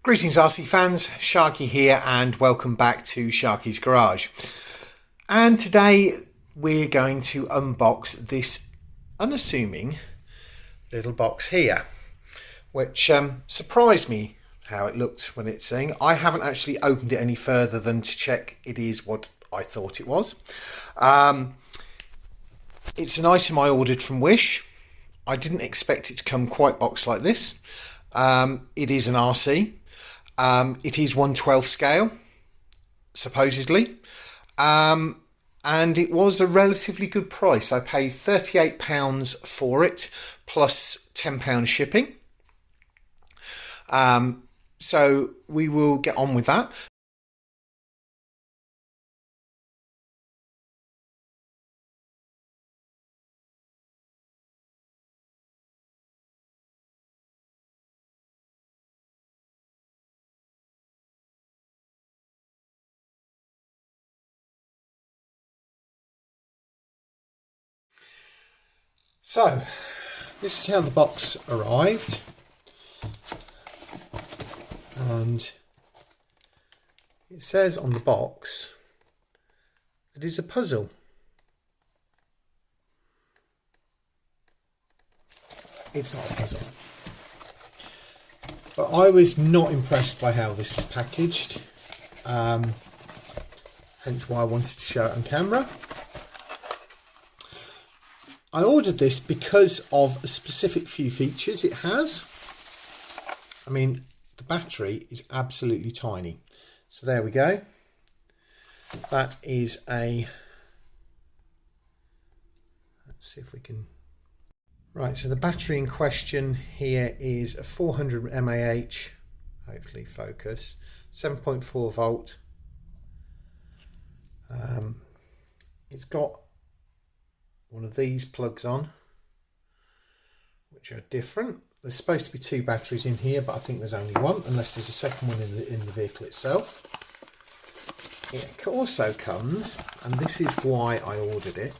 Greetings RC fans, Sharky here and welcome back to Sharky's Garage. And today we're going to unbox this unassuming little box here, which surprised me how it looked when it's saying. I haven't actually opened it any further than to check it is what I thought it was. It's an item I ordered from Wish. I didn't expect it to come quite boxed like this. It is an RC. It is 1/12 scale, supposedly, and it was a relatively good price. I paid £38 for it, plus £10 shipping. So we will get on with that. So, this is how the box arrived, and it says on the box it is a puzzle. It's not a puzzle, but I was not impressed by how this was packaged, hence why I wanted to show it on camera. I ordered this because of a specific few features it has. I mean, the battery is absolutely tiny. So there we go. That is a, let's see if we can, right, so the battery in question here is a 400 mAh, hopefully focus, 7.4 volt. It's got one of these plugs on, which are different. There's supposed to be two batteries in here, but I think there's only one, unless there's a second one in the vehicle itself. It also comes, and this is why I ordered it,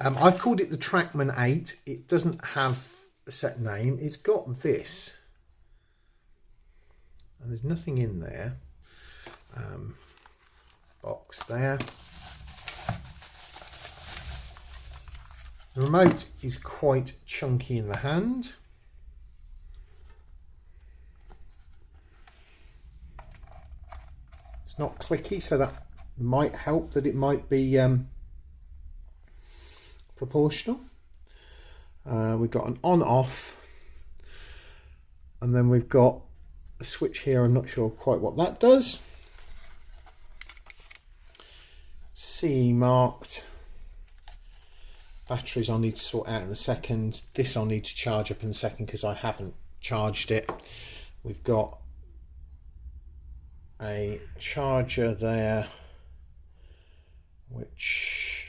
I've called it the Trackman 8. It doesn't have a set name. It's got this, and there's nothing in there. Box there. The remote is quite chunky in the hand. It's not clicky, so that might help, that it might be proportional. We've got an on-off, and then we've got a switch here. I'm not sure quite what that does. CE marked. Batteries I'll need to sort out in a second. This I'll need to charge up in a second because I haven't charged it. We've got a charger there, which,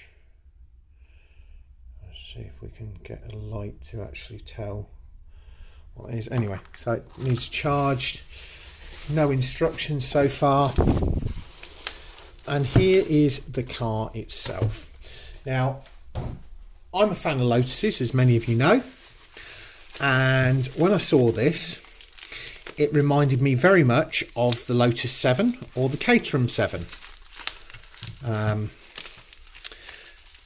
let's see if we can get a light to actually tell what it is. Anyway, so it needs charged. No instructions so far. And here is the car itself. Now, I'm a fan of Lotuses, as many of you know, and when I saw this, it reminded me very much of the Lotus 7 or the Caterham 7,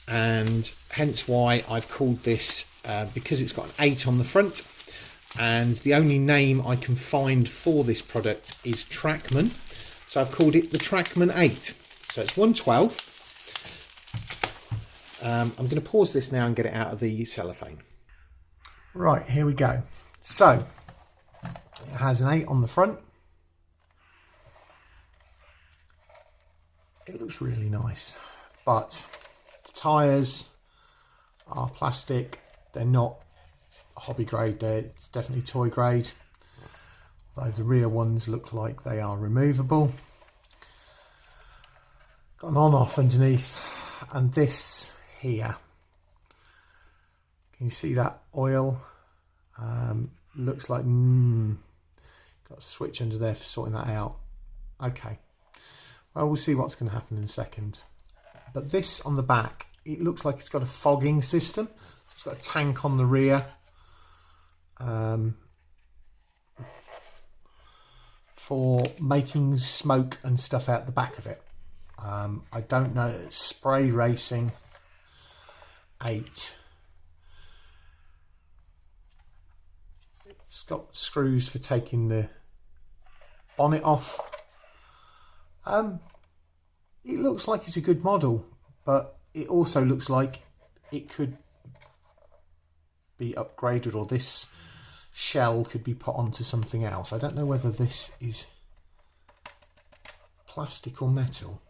and hence why I've called this, because it's got an 8 on the front, and the only name I can find for this product is Trackman, so I've called it the Trackman 8. So it's 1/12. I'm going to pause this now and get it out of the cellophane. Right, here we go. So it has an 8 on the front. It looks really nice, but the tyres are plastic. They're not hobby grade. They're definitely toy grade, although the rear ones look like they are removable. Got an on-off underneath, and this here, can you see that oil? Looks like got a switch under there for sorting that out. Okay, well, we'll see what's going to happen in a second. But this on the back, it looks like it's got a fogging system. It's got a tank on the rear for making smoke and stuff out the back of it. I don't know, spray racing 8. It's got screws for taking the bonnet off. It looks like it's a good model, but it also looks like it could be upgraded, or this shell could be put onto something else. I don't know whether this is plastic or metal.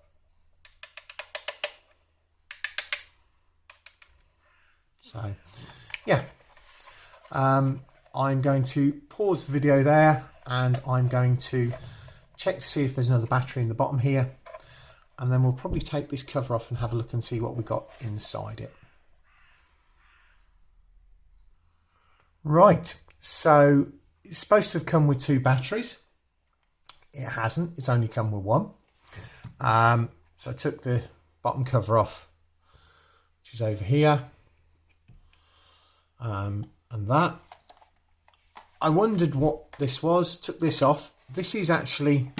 So yeah, I'm going to pause the video there, and I'm going to check to see if there's another battery in the bottom here, and then we'll probably take this cover off and have a look and see what we got inside it. Right, so it's supposed to have come with 2 batteries. It hasn't, it's only come with 1. So I took the bottom cover off, which is over here, and that. I wondered what this was, took this off. This is actually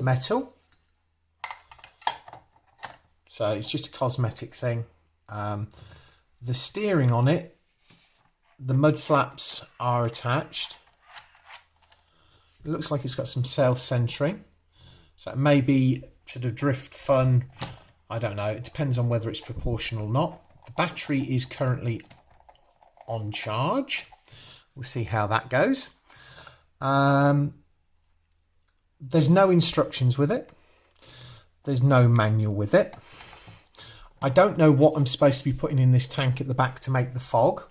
metal, so it's just a cosmetic thing. The steering on it, the mud flaps are attached. It looks like it's got some self-centering, so it may be sort of drift fun, I don't know, it depends on whether it's proportional or not. The battery is currently on charge. We'll see how that goes. There's no instructions with it. There's no manual with it. I don't know what I'm supposed to be putting in this tank at the back to make the fog.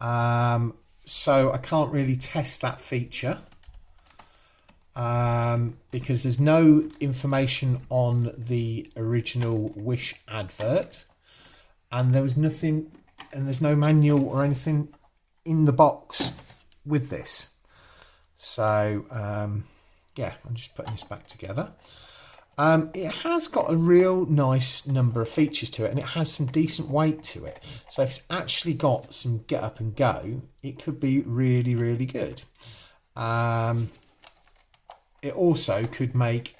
So I can't really test that feature because there's no information on the original Wish advert, and there was nothing, and there's no manual or anything in the box with this. So yeah, I'm just putting this back together. It has got a real nice number of features to it, and it has some decent weight to it. So if it's actually got some get up and go, it could be really, really good. It also could make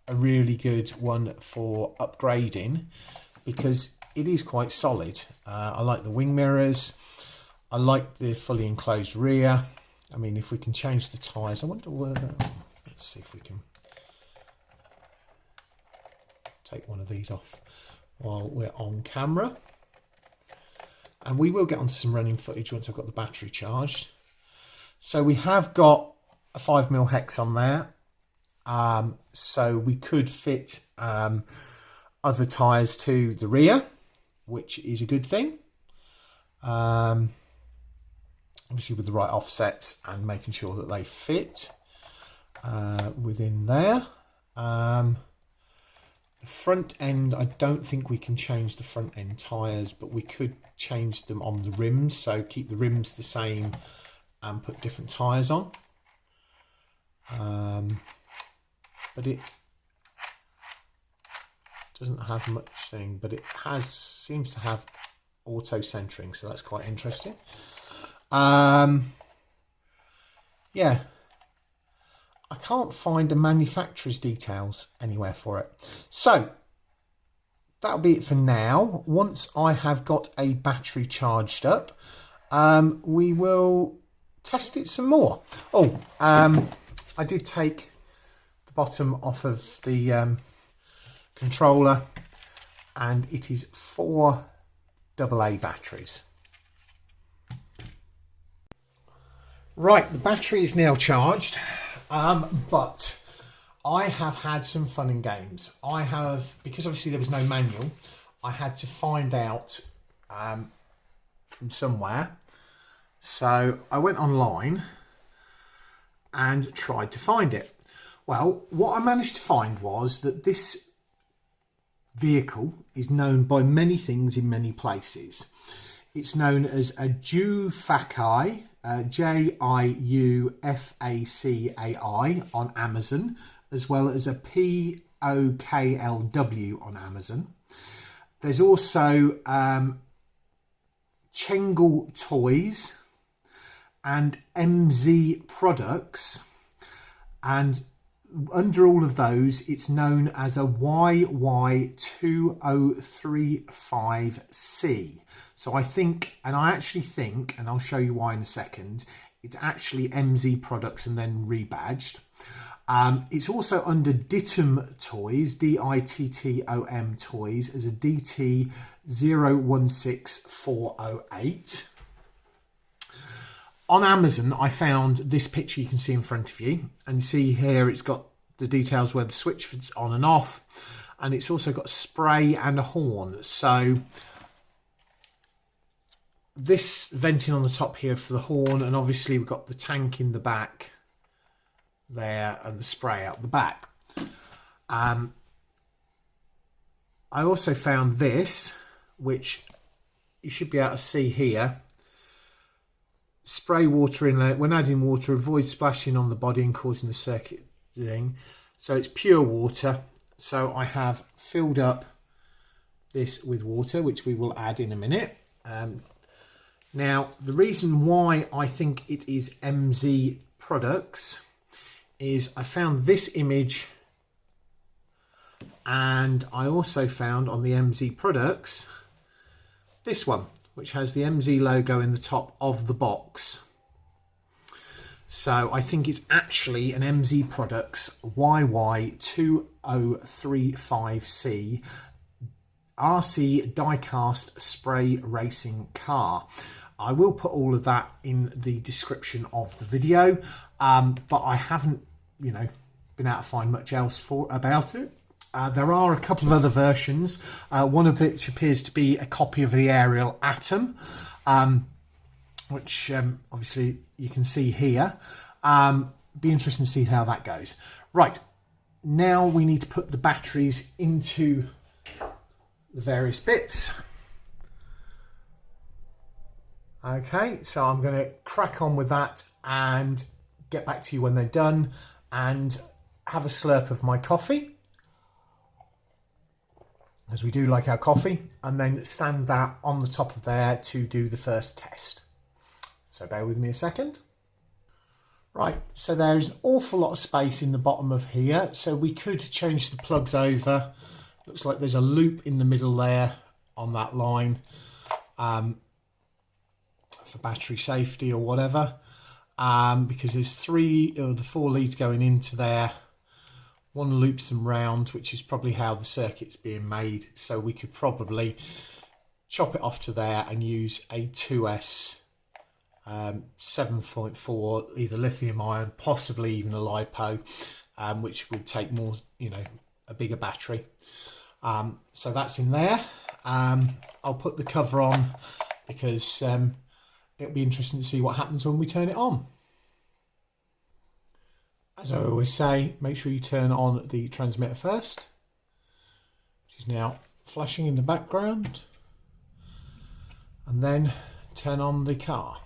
a really good one for upgrading, because it is quite solid. I like the wing mirrors. I like the fully enclosed rear. I mean, if we can change the tyres, I wonder whether, let's see if we can take one of these off while we're on camera, and we will get on some running footage once I've got the battery charged. So we have got a 5mm hex on there, so we could fit other tyres to the rear, which is a good thing, obviously with the right offsets and making sure that they fit within there. The front end, I don't think we can change the front end tyres, but we could change them on the rims, so keep the rims the same and put different tyres on. But it doesn't have much thing, but it seems to have auto centering, so that's quite interesting. Yeah, I can't find a manufacturer's details anywhere for it. So that'll be it for now. Once I have got a battery charged up, we will test it some more. Oh, I did take the bottom off of the controller, and it is 4 AA batteries. Right, the battery is now charged, but I have had some fun and games. Because obviously there was no manual, I had to find out from somewhere. So I went online and tried to find it. Well, what I managed to find was that this vehicle is known by many things in many places. It's known as a Jiufacai, Jiufacai on Amazon, as well as a POKLW on Amazon. There's also Chengal Toys and MZ Products, and under all of those it's known as a YY2035C. So I think, and I actually think, and I'll show you why in a second, it's actually MZ Products and then rebadged. It's also under Dittom Toys, DITTOM Toys, as a DT016408. On Amazon, I found this picture you can see in front of you, and see here it's got the details where the switch fits on and off, and it's also got spray and a horn. So this venting on the top here for the horn, and obviously we've got the tank in the back there and the spray out the back. I also found this, which you should be able to see here. Spray water inlet. When adding water, avoid splashing on the body and causing the circuit thing. So it's pure water. So I have filled up this with water, which we will add in a minute. Now, the reason why I think it is MZ Products is I found this image, and I also found on the MZ Products this one, which has the MZ logo in the top of the box. So I think it's actually an MZ Products YY2035C RC diecast spray racing car. I will put all of that in the description of the video, but I haven't, been able to find much else about it. There are a couple of other versions, one of which appears to be a copy of the aerial Atom, which obviously you can see here. Be interesting to see how that goes. Right, now we need to put the batteries into the various bits. Okay, so I'm going to crack on with that and get back to you when they're done, and have a slurp of my coffee, as we do like our coffee, and then stand that on the top of there to do the first test. So bear with me a second. Right, so there is an awful lot of space in the bottom of here, so we could change the plugs over. Looks like there's a loop in the middle there on that line, for battery safety or whatever, because there's the 4 leads going into there. One loops them round, which is probably how the circuit's being made, so we could probably chop it off to there and use a 2S 7.4 either lithium ion, possibly even a LiPo, which would take more, a bigger battery. So that's in there. I'll put the cover on because it'll be interesting to see what happens when we turn it on. As I always say, make sure you turn on the transmitter first, which is now flashing in the background, and then turn on the car.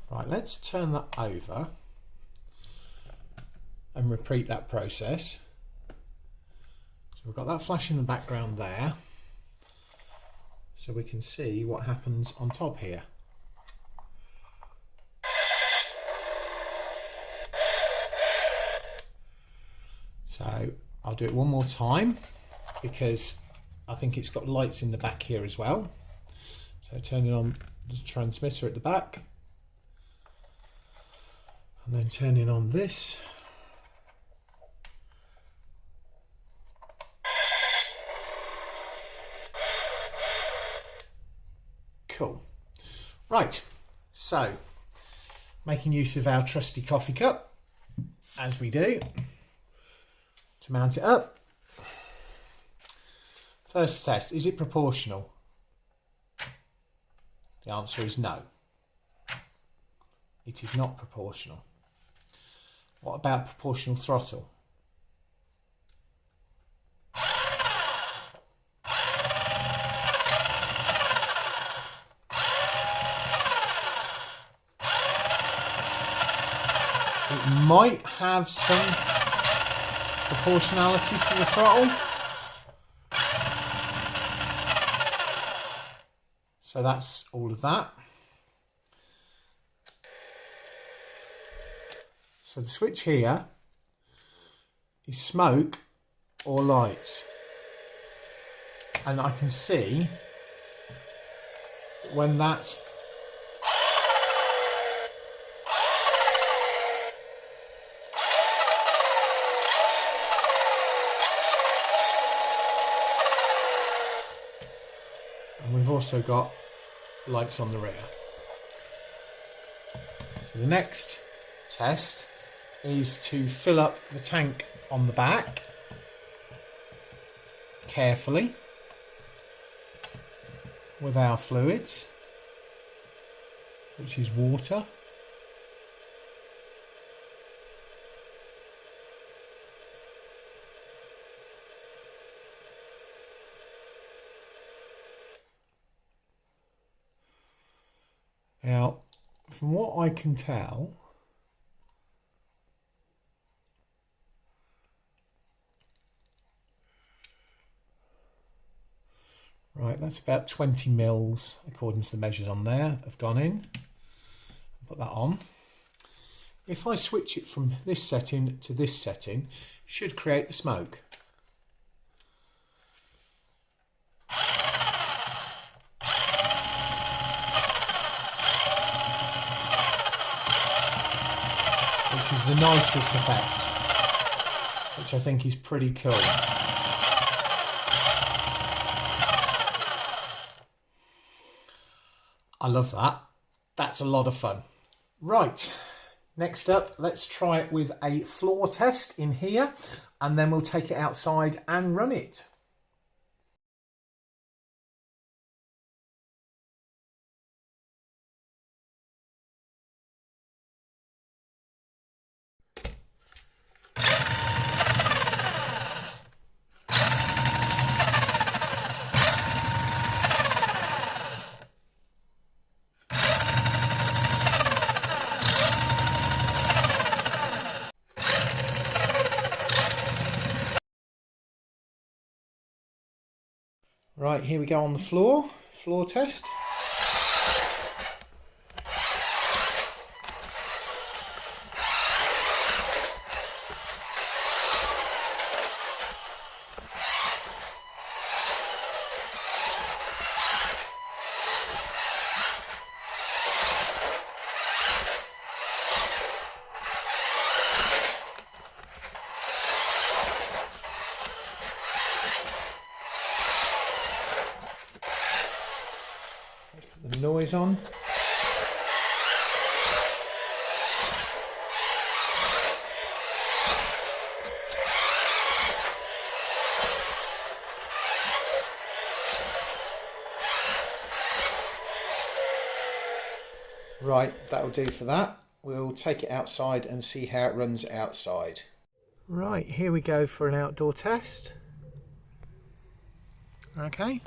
Right, let's turn that over and repeat that process. So we've got that flash in the background there, so we can see what happens on top here. So I'll do it one more time because I think it's got lights in the back here as well. So turning on the transmitter at the back, and then turning on this. Cool. Right, so making use of our trusty coffee cup, as we do, to mount it up. First test, is it proportional? The answer is no. It is not proportional. What about proportional throttle? It might have some proportionality to the throttle. So that's all of that. So the switch here is smoke or lights. And I can see when that and we've also got lights on the rear. So the next test is to fill up the tank on the back carefully with our fluids, which is water. Now, from what I can tell, right, that's about 20 mils according to the measures on there have gone in. Put that on. If I switch it from this setting to this setting, it should create the smoke. Which is the nitrous effect, which I think is pretty cool. I love that. That's a lot of fun. Right, next up, let's try it with a floor test in here, and then we'll take it outside and run it. Right, here we go on the floor test. Let's put the noise on. Right, that'll do for that. We'll take it outside and see how it runs outside. Right, here we go for an outdoor test. Okay.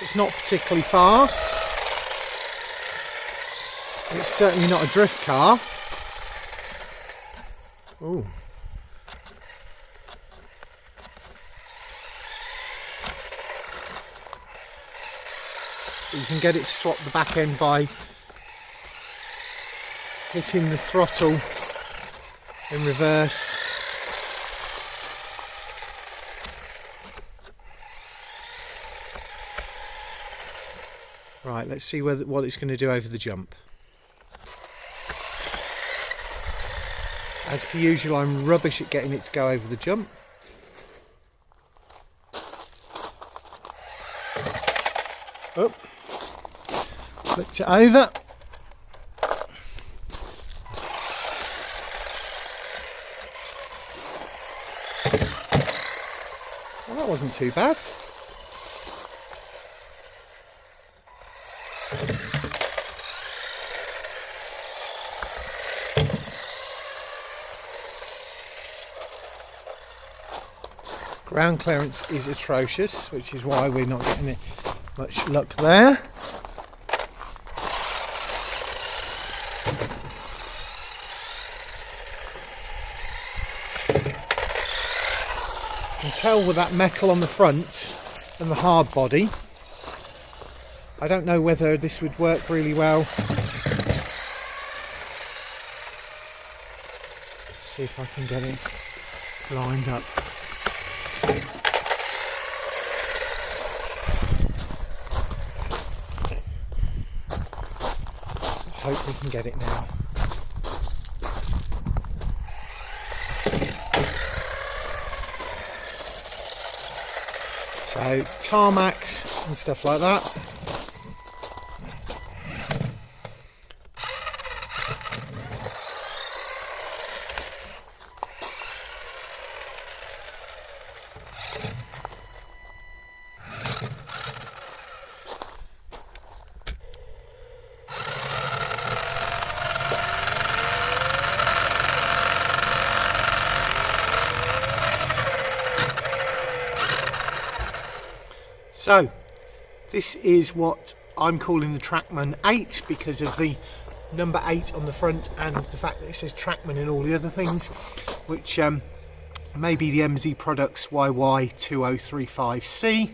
It's not particularly fast. It's certainly not a drift car. Ooh. You can get it to swap the back end by hitting the throttle in reverse. Right, let's see what it's going to do over the jump. As per usual, I'm rubbish at getting it to go over the jump. Oh, flipped it over. Well, that wasn't too bad. Ground clearance is atrocious, which is why we're not getting it Much luck there. You can tell with that metal on the front and the hard body. I don't know whether this would work really well. Let's see if I can get it lined up. Let's hope we can get it now. So it's tarmacs and stuff like that. So this is what I'm calling the Trackman 8 because of the number 8 on the front and the fact that it says Trackman and all the other things, which may be the MZ Products YY2035C.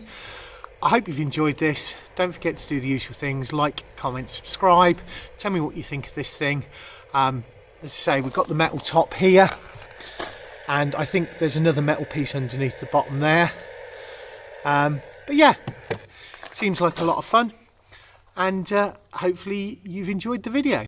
I hope you've enjoyed this. Don't forget to do the usual things, like, comment, subscribe. Tell me what you think of this thing. As I say, we've got the metal top here, and I think there's another metal piece underneath the bottom there. But yeah, seems like a lot of fun, and hopefully you've enjoyed the video.